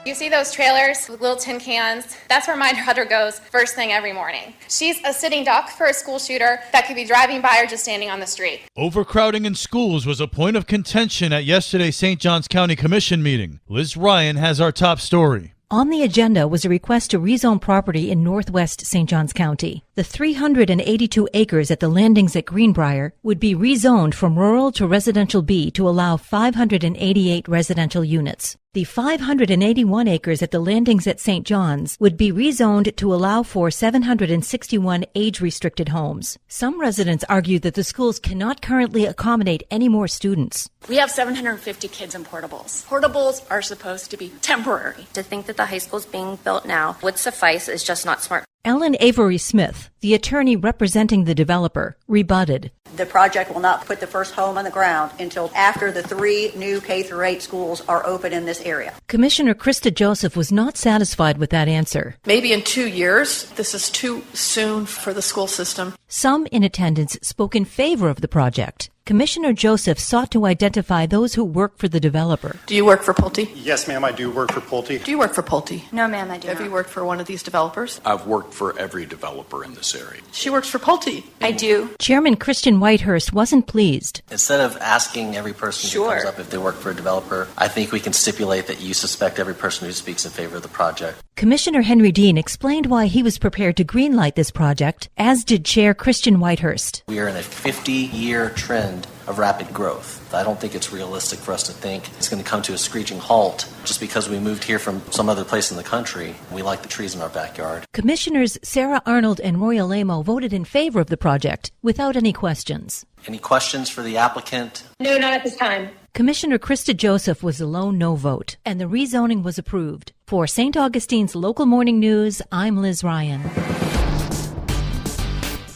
You see those trailers with little tin cans? That's where my daughter goes first thing every morning. She's a sitting duck for a school shooter that could be driving by or just standing on the street. Overcrowding in schools was a point of contention at yesterday's St. Johns County Commission meeting. Liz Ryan has our top story. On the agenda was a request to rezone property in northwest St. Johns County. The 382 acres at the landings at Greenbrier would be rezoned from rural to residential B to allow 588 residential units. The 581 acres at the landings at St. John's would be rezoned to allow for 761 age-restricted homes. Some residents argue that the schools cannot currently accommodate any more students. We have 750 kids in portables. Portables are supposed to be temporary. To think that the high school's being built now would suffice is just not smart. Ellen Avery Smith, the attorney representing the developer, rebutted. The project will not put the first home on the ground until after the 3 new K-8 schools are open in this area. Commissioner Krista Joseph was not satisfied with that answer. Maybe in 2 years. This is too soon for the school system. Some in attendance spoke in favor of the project. Commissioner Joseph sought to identify those who work for the developer. Do you work for Pulte? Yes, ma'am, I do work for Pulte. Do you work for Pulte? No, ma'am, I do Have not. you worked for one of these developers? I've worked for every developer in this area. She works for Pulte. I do. Chairman Christian Whitehurst wasn't pleased. Instead of asking every person who comes up if they work for a developer, I think we can stipulate that you suspect every person who speaks in favor of the project. Commissioner Henry Dean explained why he was prepared to greenlight this project, as did Chair Christian Whitehurst. We are in a 50-year trend of rapid growth. I don't think it's realistic for us to think it's going to come to a screeching halt just because we moved here from some other place in the country. We like the trees in our backyard. Commissioners Sarah Arnold and Roy Alamo voted in favor of the project without any questions. Any questions for the applicant? No, not at this time. Commissioner Krista Joseph was a lone no vote, and the rezoning was approved. For St. Augustine's Local Morning News, I'm Liz Ryan.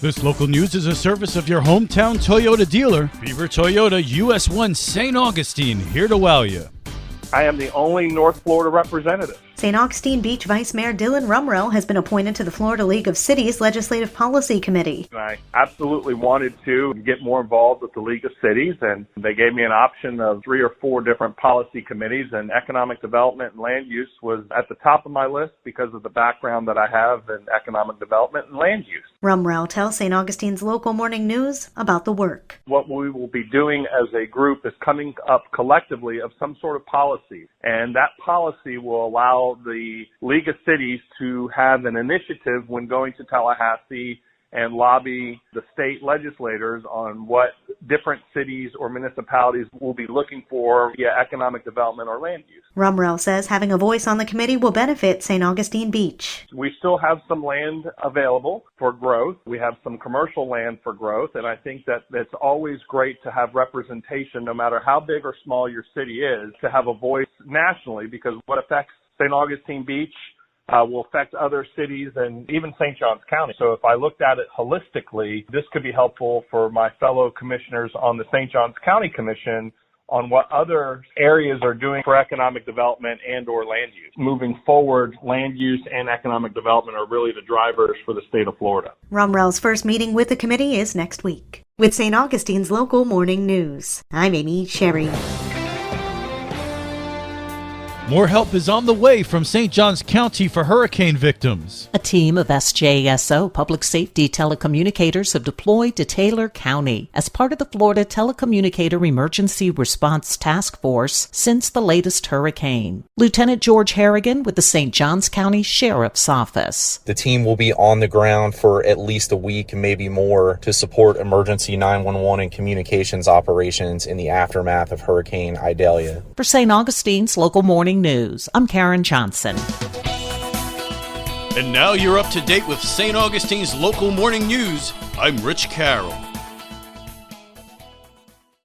This local news is a service of your hometown Toyota dealer, Beaver Toyota US 1 St. Augustine, here to wow you. I am the only North Florida representative. St. Augustine Beach Vice Mayor Dylan Rumrell has been appointed to the Florida League of Cities Legislative Policy Committee. I absolutely wanted to get more involved with the League of Cities, and they gave me an option of 3 or 4 different policy committees, and economic development and land use was at the top of my list because of the background that I have in economic development and land use. Rumrell tells St. Augustine's Local Morning News about the work. What we will be doing as a group is coming up collectively of some sort of policy, and that policy will allow the League of Cities to have an initiative when going to Tallahassee and lobby the state legislators on what different cities or municipalities will be looking for via economic development or land use. Rumrell says having a voice on the committee will benefit St. Augustine Beach. We still have some land available for growth. We have some commercial land for growth, and I think that it's always great to have representation, no matter how big or small your city is, to have a voice nationally, because what affects St. Augustine Beach will affect other cities and even St. Johns County. So if I looked at it holistically, this could be helpful for my fellow commissioners on the St. Johns County Commission on what other areas are doing for economic development and or land use. Moving forward, land use and economic development are really the drivers for the state of Florida. Rumrell's first meeting with the committee is next week. With St. Augustine's Local Morning News, I'm Amy Sherry. More help is on the way from St. Johns County for hurricane victims. A team of SJSO public safety telecommunicators have deployed to Taylor County as part of the Florida Telecommunicator Emergency Response Task Force since the latest hurricane. Lieutenant George Harrigan with the St. Johns County Sheriff's Office. The team will be on the ground for at least a week, maybe more, to support emergency 911 and communications operations in the aftermath of Hurricane Idalia. For St. Augustine's Local Morning News, I'm Karen Johnson. And now you're up to date with St. Augustine's Local Morning News. I'm Rich Carroll.